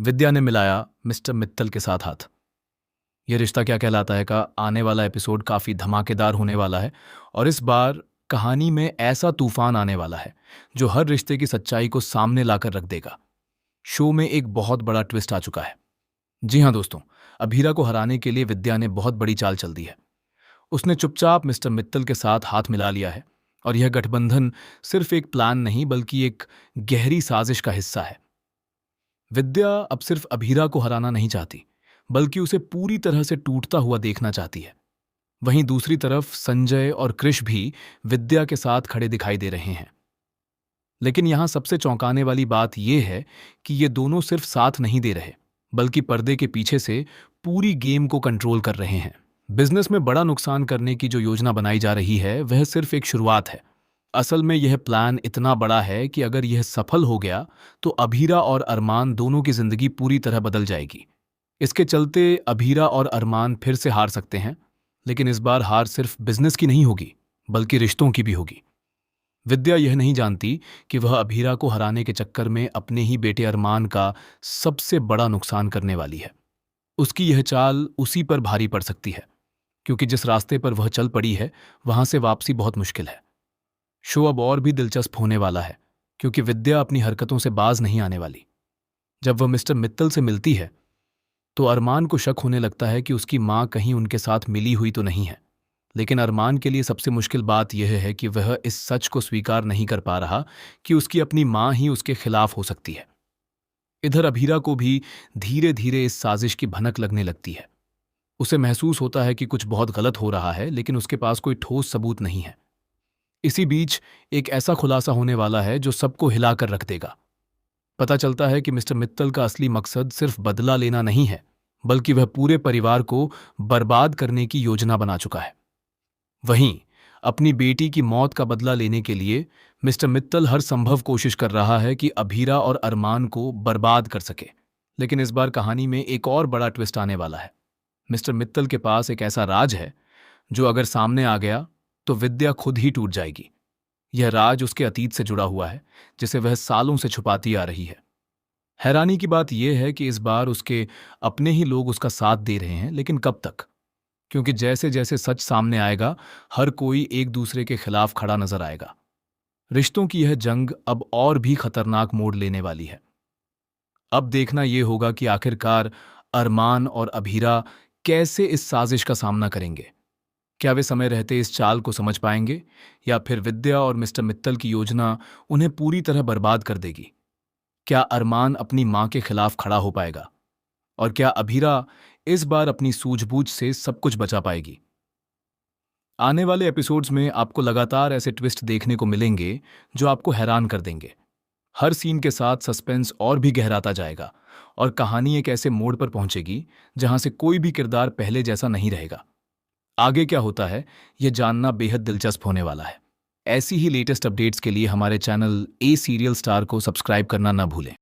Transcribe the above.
विद्या ने मिलाया मिस्टर मित्तल के साथ हाथ। ये रिश्ता क्या कहलाता है का आने वाला एपिसोड काफी धमाकेदार होने वाला है और इस बार कहानी में ऐसा तूफान आने वाला है जो हर रिश्ते की सच्चाई को सामने लाकर रख देगा। शो में एक बहुत बड़ा ट्विस्ट आ चुका है। जी हाँ दोस्तों, अभीरा को हराने के लिए विद्या ने बहुत बड़ी चाल चल दी है। उसने चुपचाप मिस्टर मित्तल के साथ हाथ मिला लिया है और यह गठबंधन सिर्फ एक प्लान नहीं बल्कि एक गहरी साजिश का हिस्सा है। विद्या अब सिर्फ अभीरा को हराना नहीं चाहती बल्कि उसे पूरी तरह से टूटता हुआ देखना चाहती है। वहीं दूसरी तरफ संजय और कृष भी विद्या के साथ खड़े दिखाई दे रहे हैं। लेकिन यहां सबसे चौंकाने वाली बात यह है कि ये दोनों सिर्फ साथ नहीं दे रहे बल्कि पर्दे के पीछे से पूरी गेम को कंट्रोल कर रहे हैं। बिजनेस में बड़ा नुकसान करने की जो योजना बनाई जा रही है वह सिर्फ एक शुरुआत है। असल में यह प्लान इतना बड़ा है कि अगर यह सफल हो गया तो अभीरा और अरमान दोनों की जिंदगी पूरी तरह बदल जाएगी। इसके चलते अभीरा और अरमान फिर से हार सकते हैं, लेकिन इस बार हार सिर्फ बिजनेस की नहीं होगी बल्कि रिश्तों की भी होगी। विद्या यह नहीं जानती कि वह अभीरा को हराने के चक्कर में अपने ही बेटे अरमान का सबसे बड़ा नुकसान करने वाली है। उसकी यह चाल उसी पर भारी पड़ सकती है, क्योंकि जिस रास्ते पर वह चल पड़ी है वहां से वापसी बहुत मुश्किल है। शो अब और भी दिलचस्प होने वाला है, क्योंकि विद्या अपनी हरकतों से बाज नहीं आने वाली। जब वह मिस्टर मित्तल से मिलती है तो अरमान को शक होने लगता है कि उसकी मां कहीं उनके साथ मिली हुई तो नहीं है। लेकिन अरमान के लिए सबसे मुश्किल बात यह है कि वह इस सच को स्वीकार नहीं कर पा रहा कि उसकी अपनी मां ही उसके खिलाफ हो सकती है। इधर अभीरा को भी धीरे धीरे इस साजिश की भनक लगने लगती है। उसे महसूस होता है कि कुछ बहुत गलत हो रहा है, लेकिन उसके पास कोई ठोस सबूत नहीं है। इसी बीच एक ऐसा खुलासा होने वाला है जो सबको हिलाकर रख देगा। पता चलता है कि मिस्टर मित्तल का असली मकसद सिर्फ बदला लेना नहीं है, बल्कि वह पूरे परिवार को बर्बाद करने की योजना बना चुका है। वहीं अपनी बेटी की मौत का बदला लेने के लिए मिस्टर मित्तल हर संभव कोशिश कर रहा है कि अभीरा और अरमान को बर्बाद कर सके। लेकिन इस बार कहानी में एक और बड़ा ट्विस्ट आने वाला है। मिस्टर मित्तल के पास एक ऐसा राज है जो अगर सामने आ गया तो विद्या खुद ही टूट जाएगी। यह राज उसके अतीत से जुड़ा हुआ है, जिसे वह सालों से छुपाती आ रही है। हैरानी की बात यह है कि इस बार उसके अपने ही लोग उसका साथ दे रहे हैं, लेकिन कब तक? क्योंकि जैसे जैसे सच सामने आएगा हर कोई एक दूसरे के खिलाफ खड़ा नजर आएगा। रिश्तों की यह जंग अब और भी खतरनाक मोड़ लेने वाली है। अब देखना यह होगा कि आखिरकार अरमान और अभीरा कैसे इस साजिश का सामना करेंगे। क्या वे समय रहते इस चाल को समझ पाएंगे, या फिर विद्या और मिस्टर मित्तल की योजना उन्हें पूरी तरह बर्बाद कर देगी? क्या अरमान अपनी मां के खिलाफ खड़ा हो पाएगा, और क्या अभीरा इस बार अपनी सूझबूझ से सब कुछ बचा पाएगी? आने वाले एपिसोड्स में आपको लगातार ऐसे ट्विस्ट देखने को मिलेंगे जो आपको हैरान कर देंगे। हर सीन के साथ सस्पेंस और भी गहराता जाएगा और कहानी एक ऐसे मोड़ पर पहुंचेगी जहां से कोई भी किरदार पहले जैसा नहीं रहेगा। आगे क्या होता है यह जानना बेहद दिलचस्प होने वाला है। ऐसी ही लेटेस्ट अपडेट्स के लिए हमारे चैनल ए सीरियल स्टार को सब्सक्राइब करना ना भूलें।